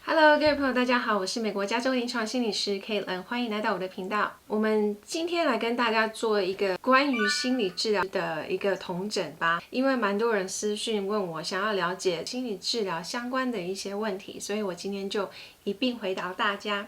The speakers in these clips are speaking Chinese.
Hello，各位朋友，大家好，我是美国加州临床心理师 Caitlin，欢迎来到我的频道。我们今天来跟大家做一个关于心理治疗的一个统整吧，因为蛮多人私讯问我，想要了解心理治疗相关的一些问题，所以我今天就一并回答大家。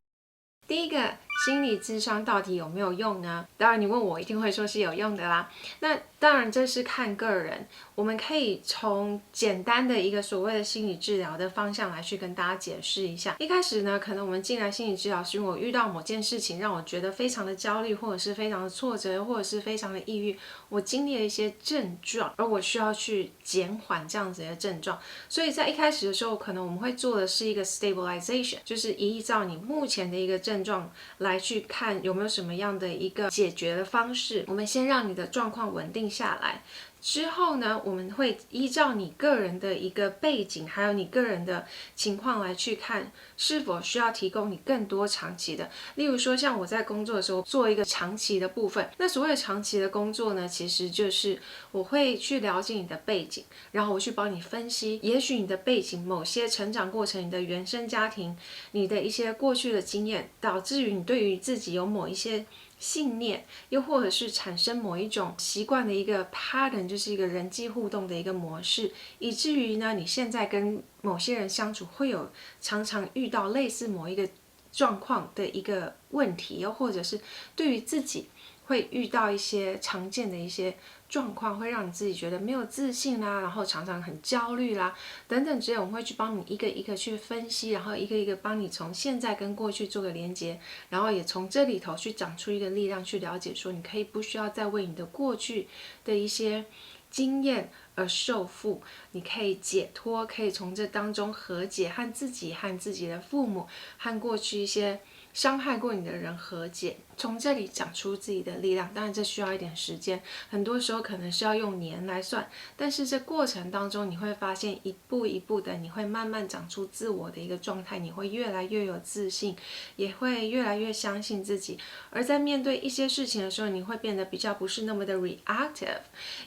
第一个，心理咨商到底有没有用呢？当然，你问我一定会说是有用的啦。那当然，这是看个人。我们可以从简单的一个所谓的心理治疗的方向来去跟大家解释一下。一开始呢，可能我们进来心理治疗是因为我遇到某件事情让我觉得非常的焦虑，或者是非常的挫折，或者是非常的抑郁，我经历了一些症状，而我需要去减缓这样子的症状。所以在一开始的时候，可能我们会做的是一个 stabilization， 就是依照你目前的一个症状来去看有没有什么样的一个解决的方式。我们先让你的状况稳定下来。之后呢，我们会依照你个人的一个背景，还有你个人的情况来去看，是否需要提供你更多长期的。例如说，像我在工作的时候做一个长期的部分，那所谓的长期的工作呢，其实就是我会去了解你的背景，然后我去帮你分析，也许你的背景某些成长过程，你的原生家庭，你的一些过去的经验，导致于你对于自己有某一些信念，又或者是产生某一种习惯的一个 pattern， 就是一个人际互动的一个模式，以至于呢，你现在跟某些人相处会有常常遇到类似某一个状况的一个问题，又或者是对于自己会遇到一些常见的一些状况，会让你自己觉得没有自信啦，然后常常很焦虑啦，等等之类，我们会去帮你一个一个去分析，然后一个一个帮你从现在跟过去做个连接，然后也从这里头去长出一个力量，去了解说你可以不需要再为你的过去的一些经验而受负，你可以解脱，可以从这当中和解，和自己、和自己的父母、和过去一些伤害过你的人和解，从这里长出自己的力量。当然这需要一点时间，很多时候可能是要用年来算，但是这过程当中你会发现一步一步的，你会慢慢长出自我的一个状态，你会越来越有自信，也会越来越相信自己。而在面对一些事情的时候，你会变得比较不是那么的 reactive，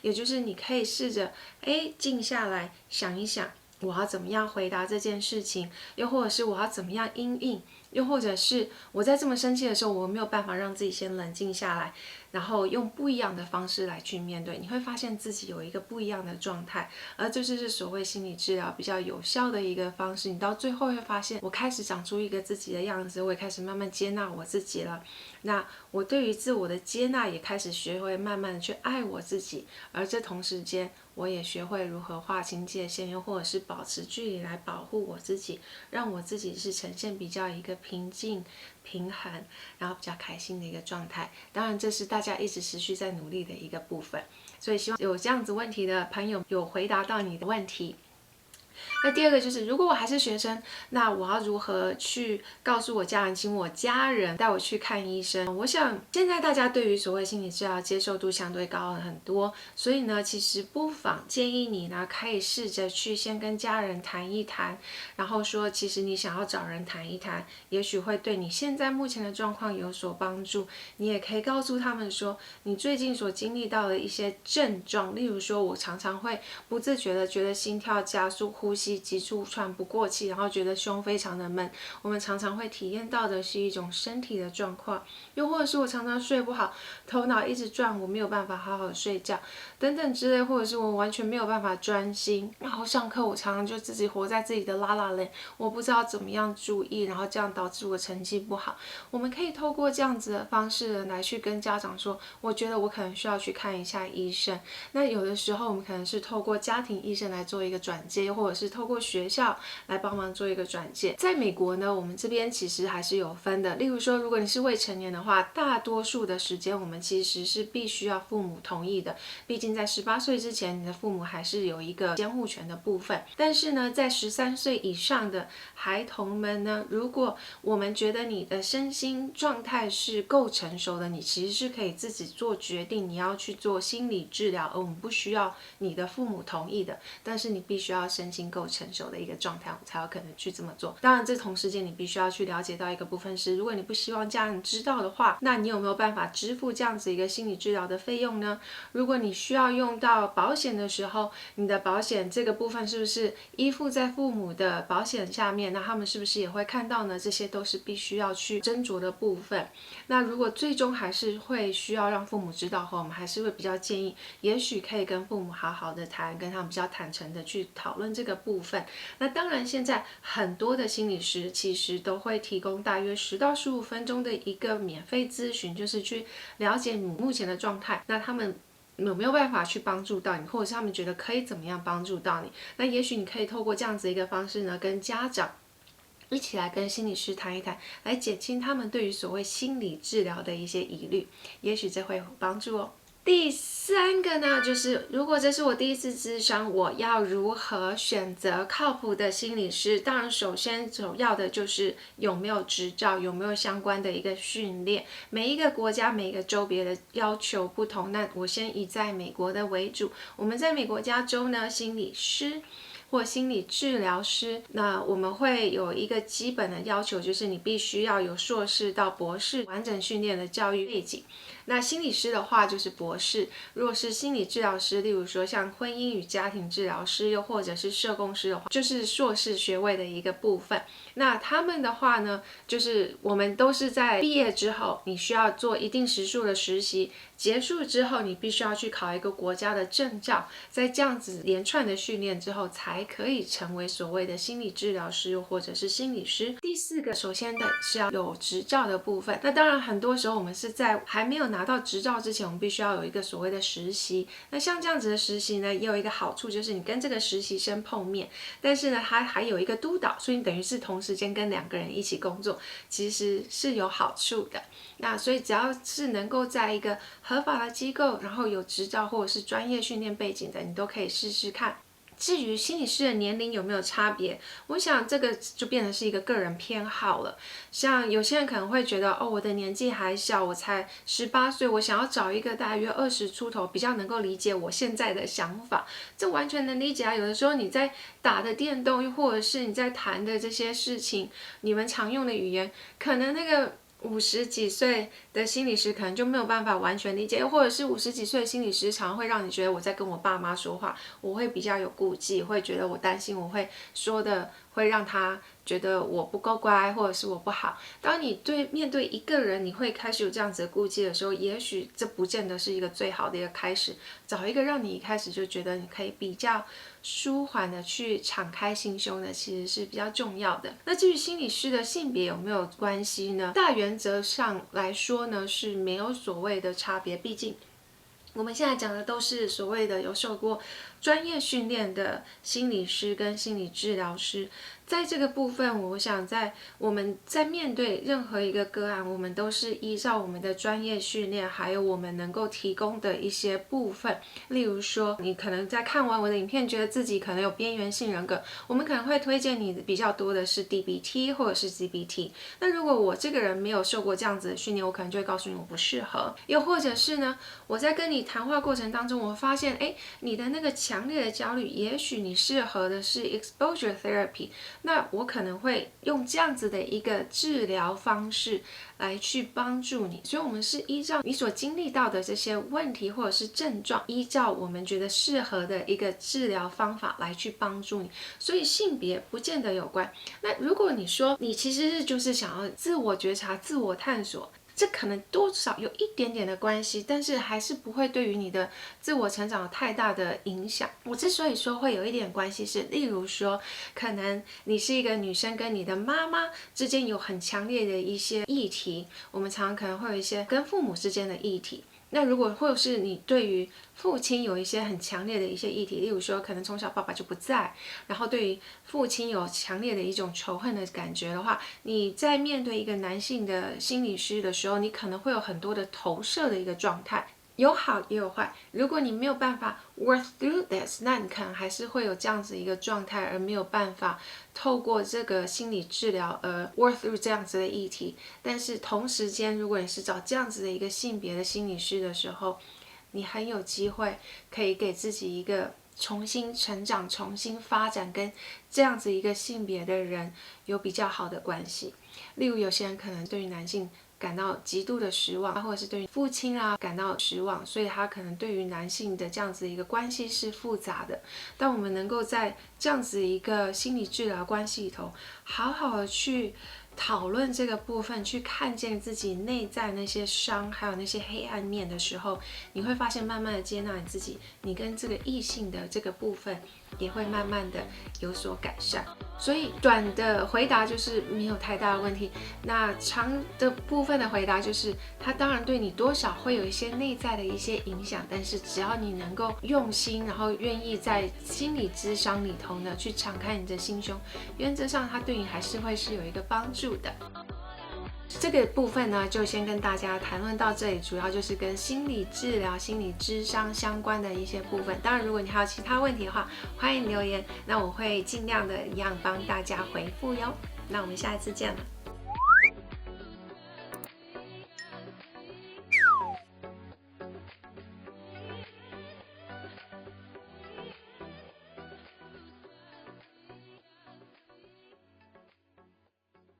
也就是你可以试着静下来想一想，我要怎么样回答这件事情，又或者是我要怎么样因应，又或者是我在这么生气的时候，我没有办法让自己先冷静下来，然后用不一样的方式来去面对，你会发现自己有一个不一样的状态，而这就是所谓心理治疗比较有效的一个方式。你到最后会发现，我开始长出一个自己的样子，我也开始慢慢接纳我自己了。那我对于自我的接纳也开始学会慢慢的去爱我自己，而这同时间我也学会如何划清界限，又或者是保持距离来保护我自己，让我自己是呈现比较一个平静、平衡，然后比较开心的一个状态。当然，这是大家一直持续在努力的一个部分。所以希望有这样子问题的朋友有回答到你的问题。那第二个就是，如果我还是学生，那我要如何去告诉我家人，请我家人带我去看医生？我想现在大家对于所谓心理治疗接受度相对高了很多，所以呢，其实不妨建议你呢，可以试着去先跟家人谈一谈，然后说，其实你想要找人谈一谈，也许会对你现在目前的状况有所帮助。你也可以告诉他们说，你最近所经历到的一些症状，例如说，我常常会不自觉的觉得心跳加速、呼吸急促、喘不过气，然后觉得胸非常的闷。我们常常会体验到的是一种身体的状况，又或者是我常常睡不好，头脑一直转，我没有办法好好的睡觉，等等之类，或者是我完全没有办法专心，然后上课我常常就自己活在自己的啦啦类，我不知道怎么样注意，然后这样导致我成绩不好。我们可以透过这样子的方式来去跟家长说，我觉得我可能需要去看一下医生。那有的时候我们可能是透过家庭医生来做一个转介，或者是透过学校来帮忙做一个转介。在美国呢，我们这边其实还是有分的。例如说，如果你是未成年的话，大多数的时间我们其实是必须要父母同意的。毕竟在18岁之前，你的父母还是有一个监护权的部分。但是呢，在13岁以上的孩童们呢，如果我们觉得你的身心状态是够成熟的，你其实是可以自己做决定，你要去做心理治疗，而我们不需要你的父母同意的。但是你必须要身心够成熟的一个状态，我们才有可能去这么做。当然，这同时间你必须要去了解到一个部分是，如果你不希望家人知道的话，那你有没有办法支付这样子一个心理治疗的费用呢？如果你需要用到保险的时候，你的保险这个部分是不是依附在父母的保险下面？那他们是不是也会看到呢？这些都是必须要去斟酌的部分。那如果最终还是会需要让父母知道后，我们还是会比较建议，也许可以跟父母好好的谈，跟他们比较坦诚的去讨论这个部分。那当然，现在很多的心理师其实都会提供大约10到15分钟的一个免费咨询，就是去了解你目前的状态。那他们有没有办法去帮助到你，或者是他们觉得可以怎么样帮助到你？那也许你可以透过这样子一个方式呢，跟家长一起来跟心理师谈一谈，来减轻他们对于所谓心理治疗的一些疑虑，也许这会有帮助哦。第3个呢，就是如果这是我第一次咨商，我要如何选择靠谱的心理师？当然，首要的就是有没有执照，有没有相关的一个训练。每一个国家、每一个州别的要求不同，那我先以在美国的为主。我们在美国加州呢，心理师或心理治疗师，那我们会有一个基本的要求，就是你必须要有硕士到博士完整训练的教育背景。那心理师的话就是博士，如果是心理治疗师，例如说像婚姻与家庭治疗师，又或者是社工师的话，就是硕士学位的一个部分。那他们的话呢，就是我们都是在毕业之后，你需要做一定时数的实习，结束之后你必须要去考一个国家的证照，在这样子连串的训练之后，才可以成为所谓的心理治疗师又或者是心理师。第4个，首先的是要有执照的部分。那当然很多时候我们是在还没有拿到执照之前，我们必须要有一个所谓的实习。那像这样子的实习呢，也有一个好处，就是你跟这个实习生碰面，但是呢，他还有一个督导，所以你等于是同时间跟2个人一起工作，其实是有好处的。那所以只要是能够在一个合法的机构，然后有执照或者是专业训练背景的，你都可以试试看。至于心理师的年龄有没有差别，我想这个就变成是一个个人偏好了。像有些人可能会觉得，哦，我的年纪还小，我才18岁，我想要找一个大约20出头，比较能够理解我现在的想法，这完全能理解啊。有的时候你在打的电动，又或者是你在谈的这些事情，你们常用的语言，可能那个50几岁的心理师可能就没有办法完全理解，又或者是50几岁的心理师常会让你觉得我在跟我爸妈说话，我会比较有顾忌，会觉得我担心我会说的会让他觉得我不够乖，或者是我不好。当你面对一个人，你会开始有这样子的顾忌的时候，也许这不见得是一个最好的一个开始。找一个让你一开始就觉得你可以比较舒缓的去敞开心胸的，其实是比较重要的。那至于心理师的性别有没有关系呢？大原则上来说呢，是没有所谓的差别，毕竟我们现在讲的都是所谓的有受过专业训练的心理师跟心理治疗师。在这个部分，我想我们在面对任何一个个案，我们都是依照我们的专业训练，还有我们能够提供的一些部分。例如说，你可能在看完我的影片，觉得自己可能有边缘性人格，我们可能会推荐你比较多的是 DBT 或者是 CBT。那如果我这个人没有受过这样子的训练，我可能就会告诉你我不适合。又或者是呢，我在跟你谈话过程当中，我发现，你的那个强烈的焦虑，也许你适合的是 exposure therapy。那我可能会用这样子的一个治疗方式来去帮助你，所以我们是依照你所经历到的这些问题或者是症状，依照我们觉得适合的一个治疗方法来去帮助你，所以性别不见得有关。那如果你说你其实就是想要自我觉察、自我探索，这可能多少有一点点的关系，但是还是不会对于你的自我成长有太大的影响。我之所以说会有一点关系是，例如说，可能你是一个女生，跟你的妈妈之间有很强烈的一些议题，我们常常可能会有一些跟父母之间的议题。那如果或者是你对于父亲有一些很强烈的一些议题，例如说可能从小爸爸就不在，然后对于父亲有强烈的一种仇恨的感觉的话，你在面对一个男性的心理师的时候，你可能会有很多的投射的一个状态。有好也有坏，如果你没有办法 work through this， 那你可能还是会有这样子一个状态，而没有办法透过这个心理治疗而 work through 这样子的议题。但是同时间，如果你是找这样子的一个性别的心理师的时候，你很有机会可以给自己一个重新成长、重新发展，跟这样子一个性别的人有比较好的关系。例如，有些人可能对于男性感到极度的失望，或者是对于父亲感到失望，所以他可能对于男性的这样子一个关系是复杂的。但我们能够在这样子一个心理治疗关系里头，好好的去讨论这个部分，去看见自己内在那些伤，还有那些黑暗面的时候，你会发现慢慢的接纳你自己，你跟这个异性的这个部分也会慢慢的有所改善。所以短的回答就是没有太大的问题，那长的部分的回答就是它当然对你多少会有一些内在的一些影响，但是只要你能够用心，然后愿意在心理咨商里头呢去敞开你的心胸，原则上它对你还是会是有一个帮助的。这个部分呢，就先跟大家谈论到这里，主要就是跟心理治疗、心理咨商相关的一些部分。当然，如果你还有其他问题的话，欢迎留言，那我会尽量的一样帮大家回复哟。那我们下一次见了。